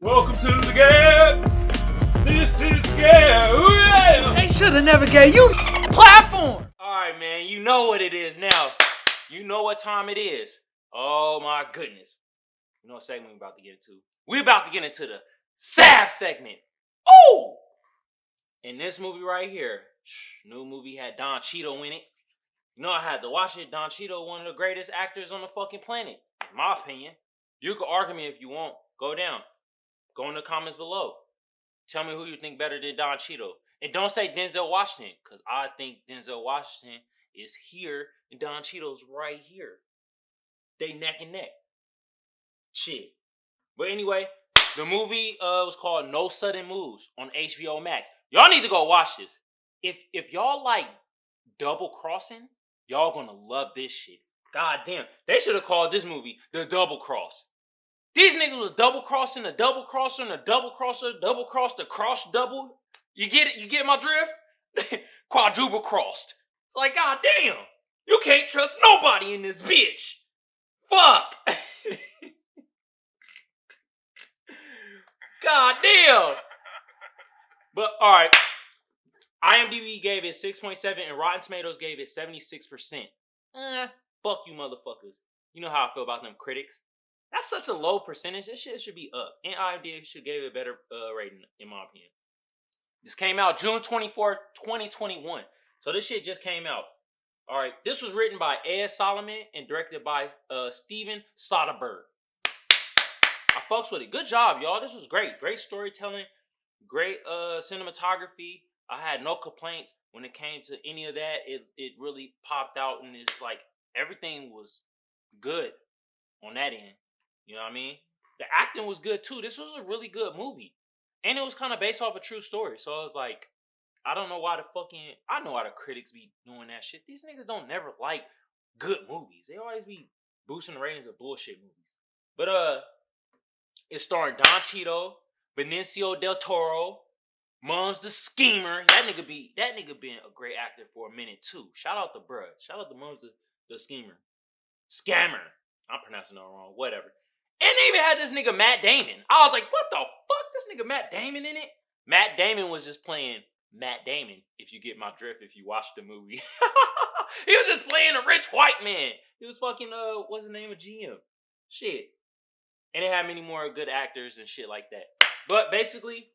Welcome to the G.A.B. This is G.A.B. They should have never gave you platform. Alright, man, you know what it is now. You know what time it is. Oh my goodness. You know what segment we're about to get into? We're about to get into the SAF segment. Oh! In this movie right here, new movie had Don Cheadle in it. You know I had to watch it. Don Cheadle, one of the greatest actors on the fucking planet. In my opinion. You can argue me if you want. Go down. Go in the comments below. Tell me who you think better than Don Cheadle. And don't say Denzel Washington, because I think Denzel Washington is here and Don Cheadle's right here. They neck and neck. Shit. But anyway, the movie was called No Sudden Moves on HBO Max. Y'all need to go watch this. If y'all like double crossing, y'all gonna love this shit. God damn. They should have called this movie The Double Cross. These niggas was double crossing, a double crosser, and a double crosser, double crossed, a cross double. You get it? You get my drift? Quadruple crossed. It's like, god damn. You can't trust nobody in this bitch. Fuck. God damn. But alright. IMDb gave it 6.7 and Rotten Tomatoes gave it 76%. Fuck you motherfuckers. You know how I feel about them critics. That's such a low percentage. This shit should be up. And IMDb should give it a better rating, in my opinion. This came out June 24th, 2021. So this shit just came out. Alright. This was written by Ed Solomon and directed by Steven Soderbergh. I fucks with it. Good job, y'all. This was great. Great storytelling. Great cinematography. I had no complaints when it came to any of that. It really popped out, and it's like everything was good on that end. You know what I mean? The acting was good too. This was a really good movie. And it was kind of based off a true story. So I was like, I don't know why I know why the critics be doing that shit. These niggas don't never like good movies. They always be boosting the ratings of bullshit movies. But it's starring Don Cheadle, Benicio del Toro, Mums the Schemer. That nigga been a great actor for a minute too. Shout out to bruh. Shout out to Mums the Schemer. Scammer. I'm pronouncing it wrong. Whatever. And they even had this nigga Matt Damon. I was like, what the fuck? This nigga Matt Damon in it? Matt Damon was just playing Matt Damon, if you get my drift, if you watch the movie. He was just playing a rich white man. He was fucking, what's the name of GM? Shit. And it had many more good actors and shit like that. But basically,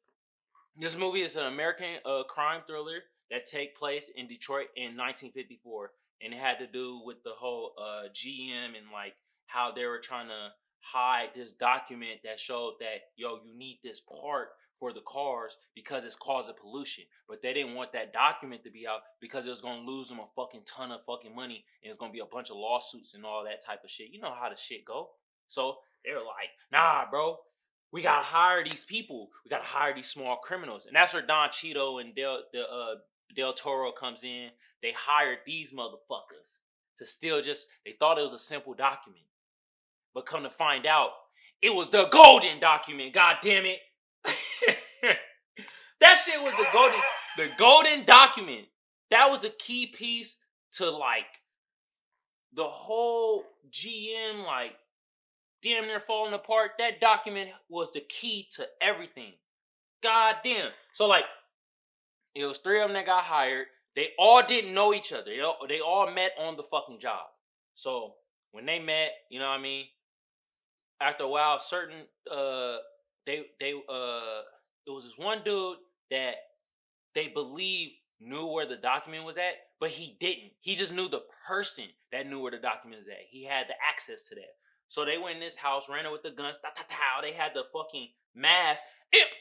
this movie is an American crime thriller that take place in Detroit in 1954. And it had to do with the whole GM and like how they were trying to hide this document that showed that, yo, you need this part for the cars because it's causing pollution. But they didn't want that document to be out because it was going to lose them a fucking ton of fucking money. And it's going to be a bunch of lawsuits and all that type of shit. You know how the shit go. So they were like, nah, bro. We got to hire these people. We got to hire these small criminals. And that's where Don Cheadle and Del Toro comes in. They hired these motherfuckers to steal they thought it was a simple document. But come to find out, it was the golden document, god damn it. That shit was the golden document. That was the key piece to like the whole GM, like damn near falling apart. That document was the key to everything. God damn. So like, it was 3 of them that got hired. They all didn't know each other. They all met on the fucking job. So when they met, you know what I mean? After a while, it was this one dude that they believed knew where the document was at, but he didn't. He just knew the person that knew where the document was at. He had the access to that. So they went in this house, ran it with the guns. They had the fucking mask.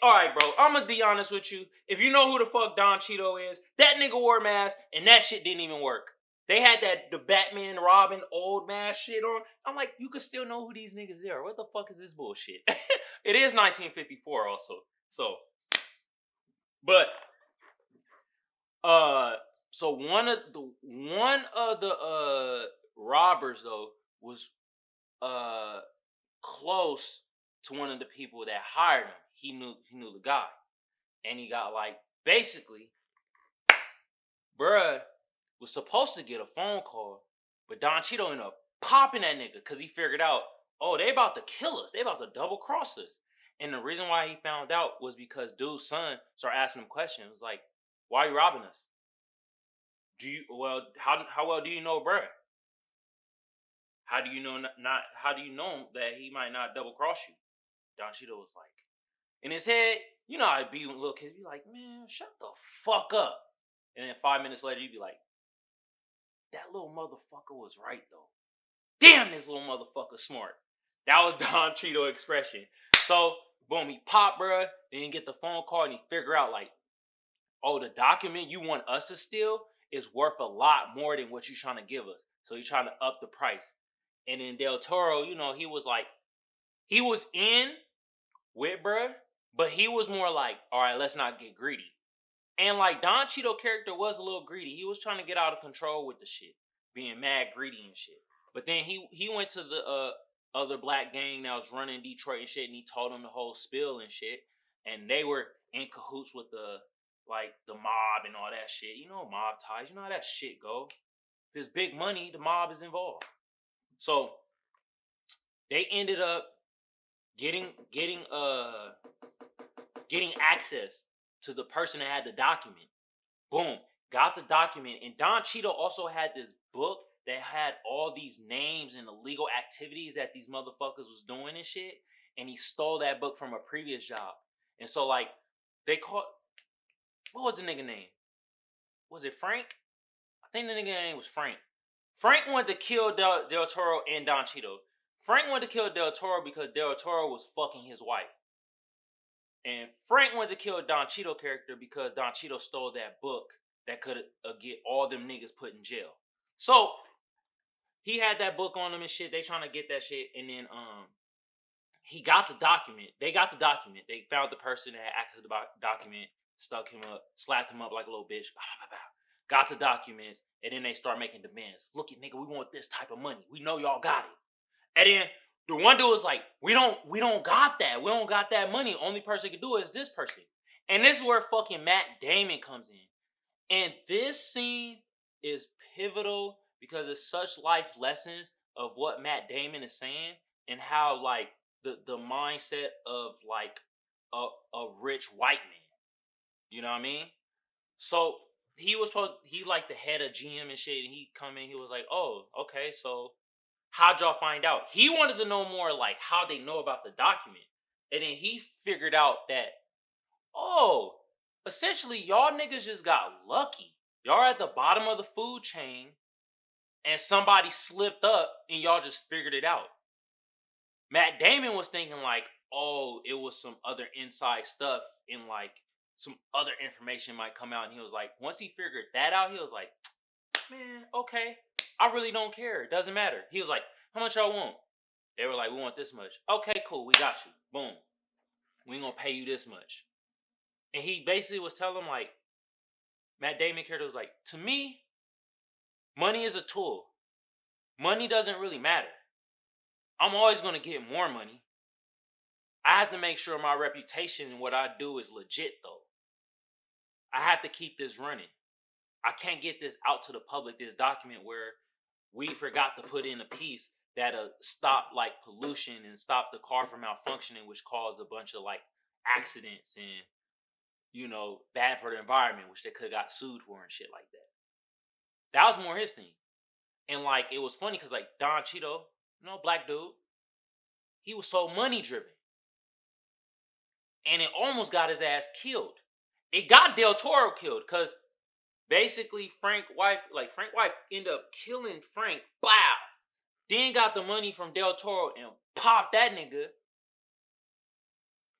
Alright, bro, I'm gonna be honest with you. If you know who the fuck Don Cheadle is, that nigga wore a mask, and that shit didn't even work. They had the Batman, Robin, old mask shit on. I'm like, you can still know who these niggas are. What the fuck is this bullshit? It is 1954 also. So, but, so one of the robbers though was close to one of the people that hired him. He knew the guy. And he got like, basically, bruh was supposed to get a phone call, but Don Cheadle ended up popping that nigga because he figured out, oh, they about to kill us. They about to double cross us. And the reason why he found out was because dude's son started asking him questions like, "Why are you robbing us? How well do you know, bruh? How do you know how do you know that he might not double cross you?" Don Cheeto was like, in his head, you know how it'd be when little kids be like, "Man, shut the fuck up." And then 5 minutes later, you'd be like, "That little motherfucker was right though. Damn, this little motherfucker smart." That was Don Cheeto expression. So, boom, he popped, bruh. Then he get the phone call and he figure out like, oh, the document you want us to steal is worth a lot more than what you trying to give us. So he's trying to up the price. And then Del Toro, you know, he was in with bruh, but he was more like, all right, let's not get greedy. And like Don Cheeto character was a little greedy. He was trying to get out of control with the shit, being mad greedy and shit. But then he went to the other black gang that was running Detroit and shit, and he told them the whole spill and shit. And they were in cahoots with the mob and all that shit. You know, mob ties. You know how that shit go. If it's big money, the mob is involved. So they ended up getting access to the person that had the document. Boom, got the document. And Don Cheeto also had this book that had all these names and illegal activities that these motherfuckers was doing and shit. And he stole that book from a previous job. And so like they caught, what was the nigga name? Was it Frank? I think the nigga name was Frank. Frank wanted to kill Del Toro and Don Cheeto. Frank wanted to kill Del Toro because Del Toro was fucking his wife. And Frank wanted to kill Don Cheeto character because Don Cheeto stole that book that could get all them niggas put in jail. So he had that book on him and shit. They trying to get that shit. And then he got the document. They got the document. They found the person that had access to the document, stuck him up, slapped him up like a little bitch. Got the documents. And then they start making demands. Look at nigga, we want this type of money. We know y'all got it. And then the one dude was like, we don't got that. We don't got that money. Only person can do it is this person. And this is where fucking Matt Damon comes in. And this scene is pivotal because it's such life lessons of what Matt Damon is saying and how like the mindset of like a rich white man. You know what I mean? So he like the head of GM and shit, and he come in, he was like, oh, okay, so how'd y'all find out? He wanted to know more like how they know about the document. And then he figured out that, oh, essentially y'all niggas just got lucky. Y'all are at the bottom of the food chain and somebody slipped up and y'all just figured it out. Matt Damon was thinking like, oh, it was some other inside stuff and like some other information might come out. And he was like, once he figured that out, he was like, man, okay, I really don't care. It doesn't matter. He was like, how much y'all want? They were like, we want this much. Okay, cool. We got you. Boom. We ain't gonna pay you this much. And he basically was telling them like, Matt Damon character was like, to me, money is a tool. Money doesn't really matter. I'm always gonna get more money. I have to make sure my reputation and what I do is legit though. I have to keep this running. I can't get this out to the public, this document where we forgot to put in a piece that'll stop like pollution and stop the car from malfunctioning, which caused a bunch of like accidents and, you know, bad for the environment, which they could have got sued for and shit like that. That was more his thing. And like, it was funny because like Don Cheeto, you know, black dude, he was so money driven. And it almost got his ass killed. It got Del Toro killed because basically Frank wife ended up killing Frank. Bow. Then got the money from Del Toro and popped that nigga.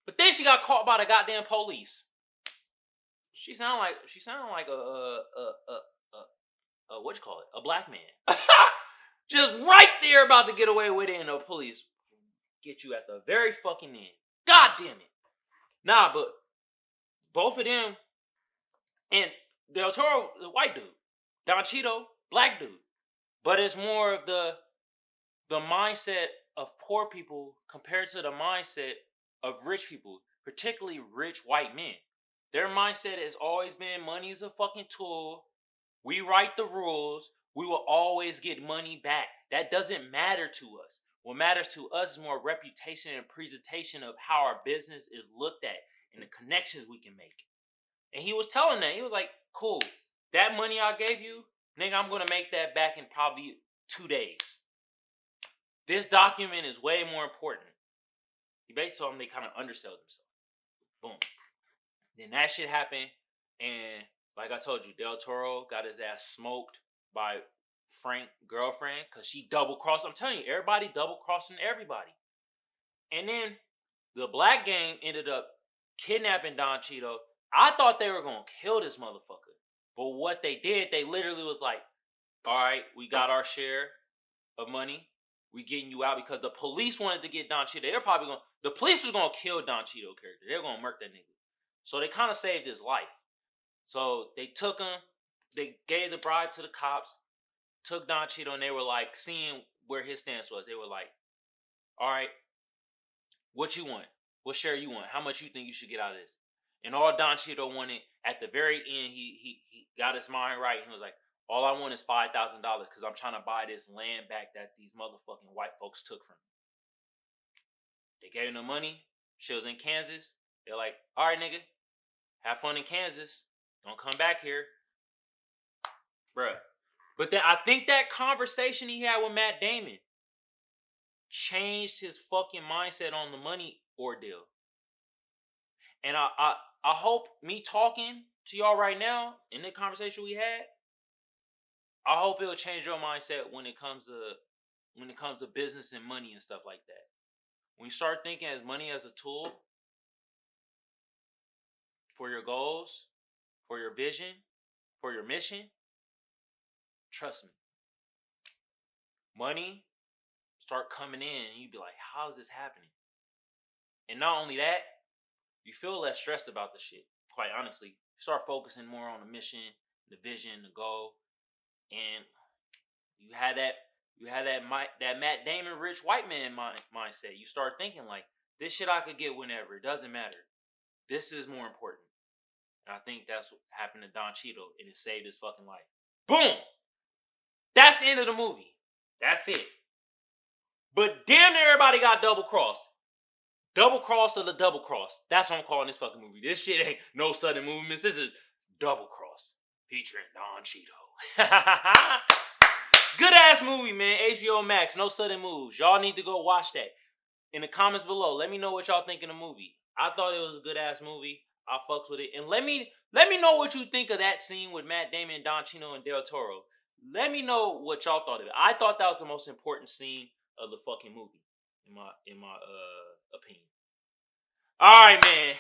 But then she got caught by the goddamn police. She sounded like a what you call it? A black man. Just right there about to get away with it and the police get you at the very fucking end. God damn it. Nah, but both of them and Del Toro, the white dude. Don Cheeto, black dude. But it's more of the mindset of poor people compared to the mindset of rich people, particularly rich white men. Their mindset has always been money is a fucking tool. We write the rules. We will always get money back. That doesn't matter to us. What matters to us is more reputation and presentation of how our business is looked at and the connections we can make. And he was telling that. He was like, cool, that money I gave you, nigga, I'm going to make that back in probably 2 days. This document is way more important. He basically told them they kind of undersold themselves. Boom. Then that shit happened. And like I told you, Del Toro got his ass smoked by Frank's girlfriend because she double-crossed. I'm telling you, everybody double-crossing everybody. And then the black gang ended up kidnapping Don Cheeto. I thought they were going to kill this motherfucker. But what they did, they literally was like, all right, we got our share of money. We getting you out because the police wanted to get Don Cheeto. They're probably going to, the police was going to kill Don Cheeto character. They're going to murk that nigga. So they kind of saved his life. So they took him, they gave the bribe to the cops, took Don Cheeto, and they were like, seeing where his stance was. They were like, all right, what you want? What share you want? How much you think you should get out of this? And all Don Cheeto wanted, at the very end, he got his mind right. He was like, all I want is $5,000 because I'm trying to buy this land back that these motherfucking white folks took from me. They gave him the money. She was in Kansas. They're like, all right, nigga, have fun in Kansas. Don't come back here. Bruh. But then I think that conversation he had with Matt Damon changed his fucking mindset on the money ordeal. And I hope me talking to y'all right now in the conversation we had, I hope it'll change your mindset when it comes to business and money and stuff like that. When you start thinking as money as a tool for your goals, for your vision, for your mission, trust me. Money start coming in and you be like, how is this happening? And not only that, you feel less stressed about the shit. Quite honestly, you start focusing more on the mission, the vision, the goal, and you had that Matt Damon rich white man mindset. You start thinking like, this shit I could get whenever. It doesn't matter. This is more important. And I think that's what happened to Don Cheeto, and it saved his fucking life. Boom! That's the end of the movie. That's it. But damn near everybody got double-crossed. Double-cross of the double-cross. That's what I'm calling this fucking movie. This shit ain't no sudden movements. This is double-cross. Featuring Don Cheeto. Good-ass movie, man. HBO Max. No sudden moves. Y'all need to go watch that. In the comments below, let me know what y'all think of the movie. I thought it was a good-ass movie. I fucks with it. And let me know what you think of that scene with Matt Damon, Don Cheeto, and Del Toro. Let me know what y'all thought of it. I thought that was the most important scene of the fucking movie, in my opinion. All right, man.